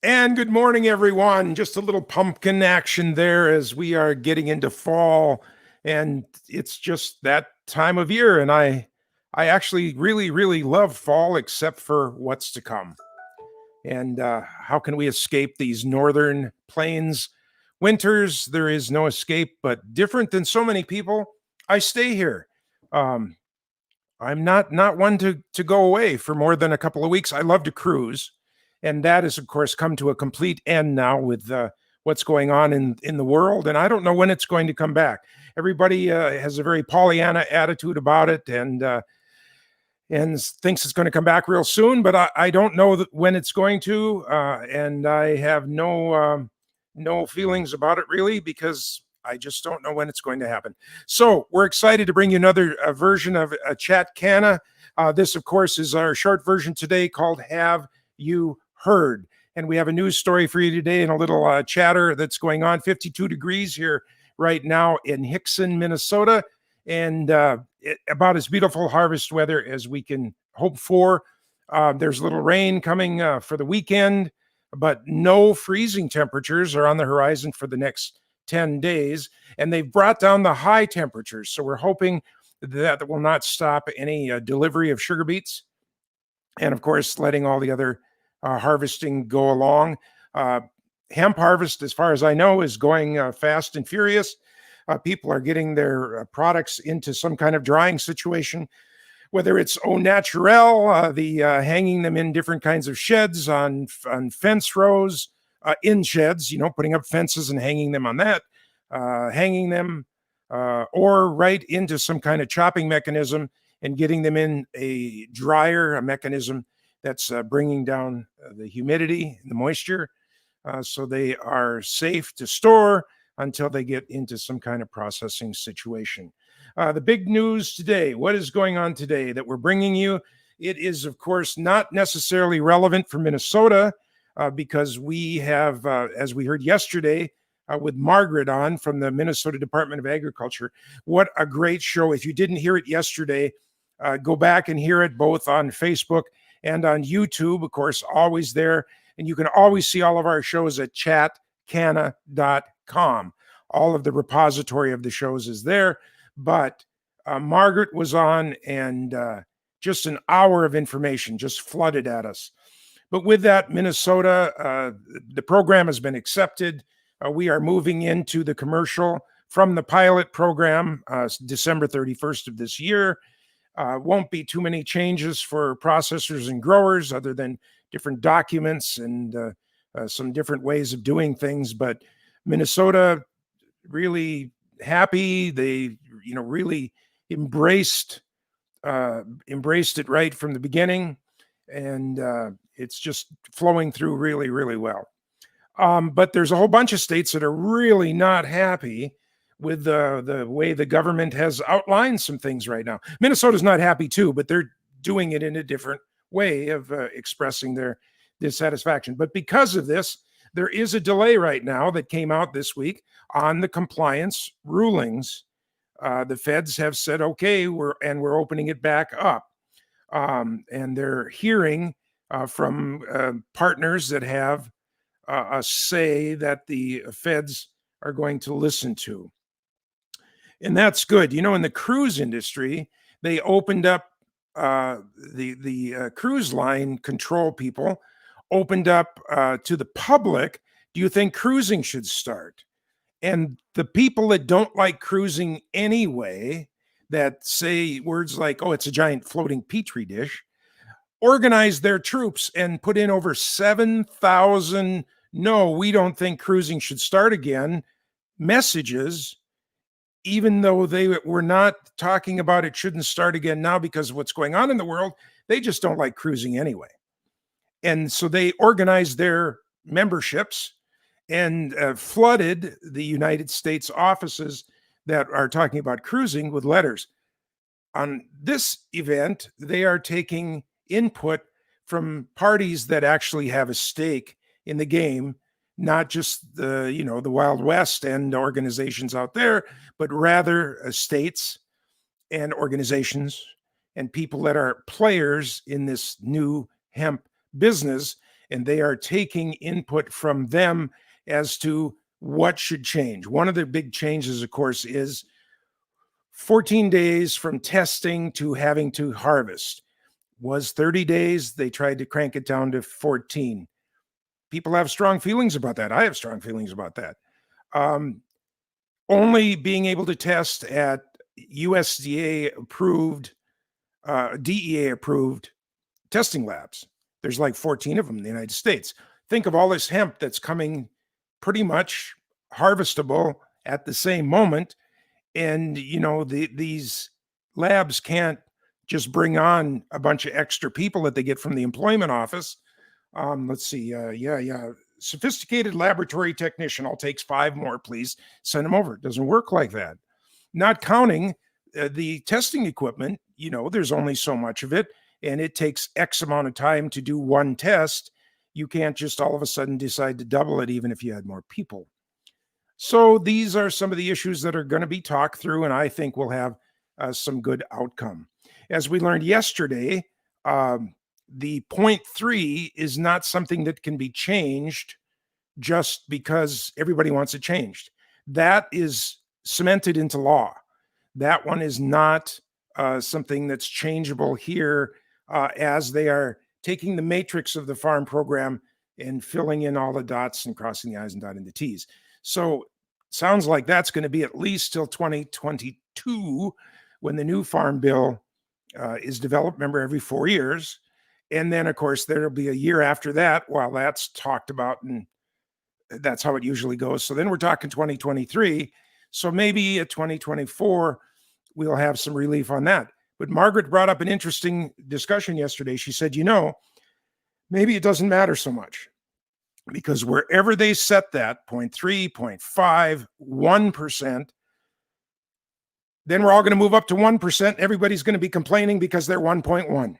And good morning, everyone. Just a little pumpkin action there as we are getting into fall, and it's just that time of year. And I actually really love fall, except for what's to come. And how can we escape these northern plains winters? There is no escape, but different than so many people, I stay here. Um, I'm not one to go away for more than a couple of weeks. I love to cruise, and that has, of course, come to a complete end now with what's going on in the world. And I don't know when it's going to come back. Everybody has a very Pollyanna attitude about it, and thinks it's going to come back real soon. But I don't know when it's going to, and I have no feelings about it really because I just don't know when it's going to happen. So we're excited to bring you another version of a Chat Canna. This, of course, is our short version today called Have You Heard? And we have a news story for you today and a little chatter that's going on. 52 degrees here right now in Hickson, Minnesota, and about as beautiful harvest weather as we can hope for. There's a little rain coming for the weekend, but no freezing temperatures are on the horizon for the next 10 days. And they've brought down the high temperatures. So we're hoping that will not stop any delivery of sugar beets. And of course, letting all the other harvesting go along. Hemp harvest, as far as I know, is going fast and furious. People are getting their products into some kind of drying situation, whether it's au naturel, the hanging them in different kinds of sheds on fence rows, in sheds, putting up fences and hanging them on that, hanging them, or right into some kind of chopping mechanism and getting them in a mechanism that's bringing down the humidity and the moisture, so they are safe to store until they get into some kind of processing situation. The big news today, what is going on today that we're bringing you? It is, of course, not necessarily relevant for Minnesota because we have, as we heard yesterday, with Margaret on from the Minnesota Department of Agriculture. What a great show. If you didn't hear it yesterday, go back and hear it both on Facebook and on YouTube, of course, always there. And you can always see all of our shows at chatcanna.com. All of the repository of the shows is there. But Margaret was on, and just an hour of information just flooded at us. But with that, Minnesota, the program has been accepted. We are moving into the commercial from the pilot program December 31st of this year. Won't be too many changes for processors and growers other than different documents and some different ways of doing things. But Minnesota really happy. They, really embraced it right from the beginning, and it's just flowing through really well. But there's a whole bunch of states that are really not happy with the way the government has outlined some things right now. Minnesota's not happy too, but they're doing it in a different way of expressing their dissatisfaction. But because of this, there is a delay right now that came out this week on the compliance rulings. The feds have said, okay, we're opening it back up. And they're hearing from partners that have a say that the feds are going to listen to. And that's good. In the cruise industry, they opened up the cruise line control people, opened up to the public. Do you think cruising should start? And the people that don't like cruising anyway, that say words like, oh, it's a giant floating petri dish, organized their troops and put in over 7,000, no, we don't think cruising should start again messages, even though they were not talking about it shouldn't start again now because of what's going on in the world. They just don't like cruising anyway. And so they organized their memberships and flooded the United States offices that are talking about cruising with letters. On this event, they are taking input from parties that actually have a stake in the game, not just the Wild West and organizations out there, but rather states and organizations and people that are players in this new hemp business. and they are taking input from them as to what should change. One of the big changes, of course, is 14 days from testing to having to harvest. Was 30 days. They tried to crank it down to 14. People have strong feelings about that. I have strong feelings about that. Only being able to test at USDA approved, DEA approved testing labs. There's like 14 of them in the United States. Think of all this hemp that's coming pretty much harvestable at the same moment. And, these labs can't just bring on a bunch of extra people that they get from the employment office. Let's see. Sophisticated laboratory technician. I'll take 5 more, please. Send them over. It doesn't work like that. Not counting the testing equipment. There's only so much of it, and it takes X amount of time to do one test. You can't just all of a sudden decide to double it, even if you had more people. So these are some of the issues that are going to be talked through, and I think we'll have some good outcome. As we learned yesterday, the 0.3 is not something that can be changed just because everybody wants it changed. That is cemented into law. That one is not something that's changeable here as they are taking the matrix of the farm program and filling in all the dots and crossing the I's and dotting the T's. So sounds like that's going to be at least till 2022 when the new farm bill is developed. Remember, every 4 years. And then, of course, there'll be a year after that while that's talked about, and that's how it usually goes. So then we're talking 2023. So maybe at 2024, we'll have some relief on that. But Margaret brought up an interesting discussion yesterday. She said, maybe it doesn't matter so much, because wherever they set that 0.3, 0.5, 1%, then we're all going to move up to 1%. Everybody's going to be complaining because they're 1.1.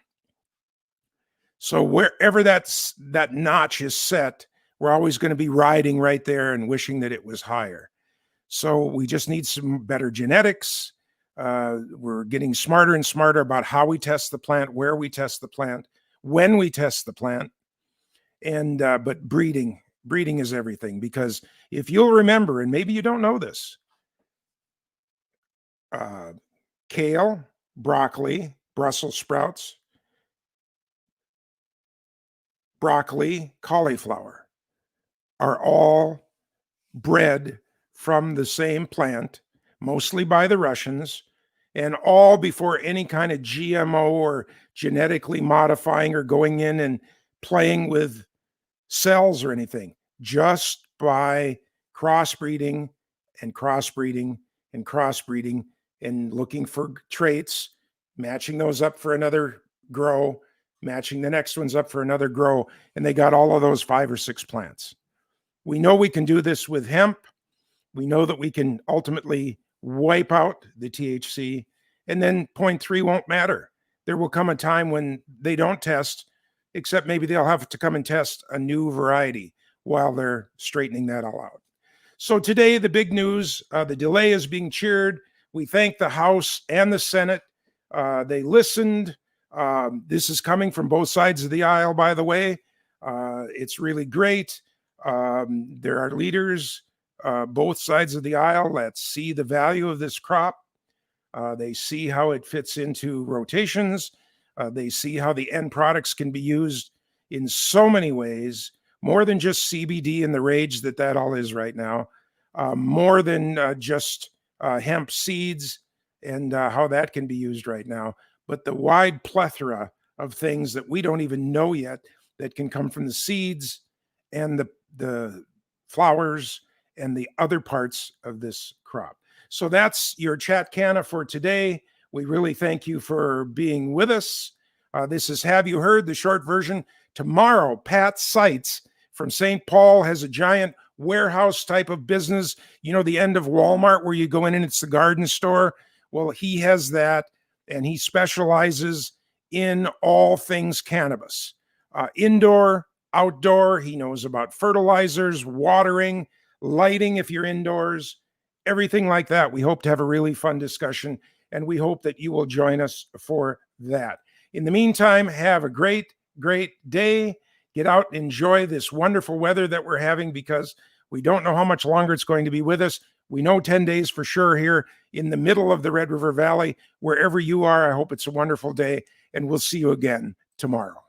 So wherever that notch is set, we're always going to be riding right there and wishing that it was higher. So we just need some better genetics. We're getting smarter and smarter about how we test the plant, where we test the plant, when we test the plant. And but breeding is everything, because if you'll remember, and maybe you don't know this, kale, broccoli, Brussels sprouts, broccoli, cauliflower are all bred from the same plant, mostly by the Russians, and all before any kind of GMO or genetically modifying or going in and playing with cells or anything, just by crossbreeding and crossbreeding and crossbreeding and looking for traits, matching those up for another grow, matching the next ones up for another grow, and they got all of those 5 or 6 plants. We know we can do this with hemp. We know that we can ultimately wipe out the THC, and then 0.3 won't matter. There will come a time when they don't test, except maybe they'll have to come and test a new variety while they're straightening that all out. So today, the big news, the delay is being cheered. We thank the House and the Senate. They listened. This is coming from both sides of the aisle, by the way. It's really great. There are leaders, both sides of the aisle, that see the value of this crop. They see how it fits into rotations. They see how the end products can be used in so many ways, more than just CBD and the rage that all is right now, more than just hemp seeds and how that can be used right now, but the wide plethora of things that we don't even know yet that can come from the seeds and the flowers and the other parts of this crop. So that's your Chat Canna for today. We really thank you for being with us. This is Have You Heard, the short version. Tomorrow, Pat Seitz from St. Paul has a giant warehouse type of business. The end of Walmart where you go in and it's the garden store. Well, he has that, and he specializes in all things cannabis. Indoor, outdoor. He knows about fertilizers, watering, lighting if you're indoors, everything like that. We hope to have a really fun discussion, and we hope that you will join us for that. In the meantime, have a great, great day. Get out, enjoy this wonderful weather that we're having, because we don't know how much longer it's going to be with us. We know 10 days for sure here in the middle of the Red River Valley. Wherever you are, I hope it's a wonderful day, and we'll see you again tomorrow.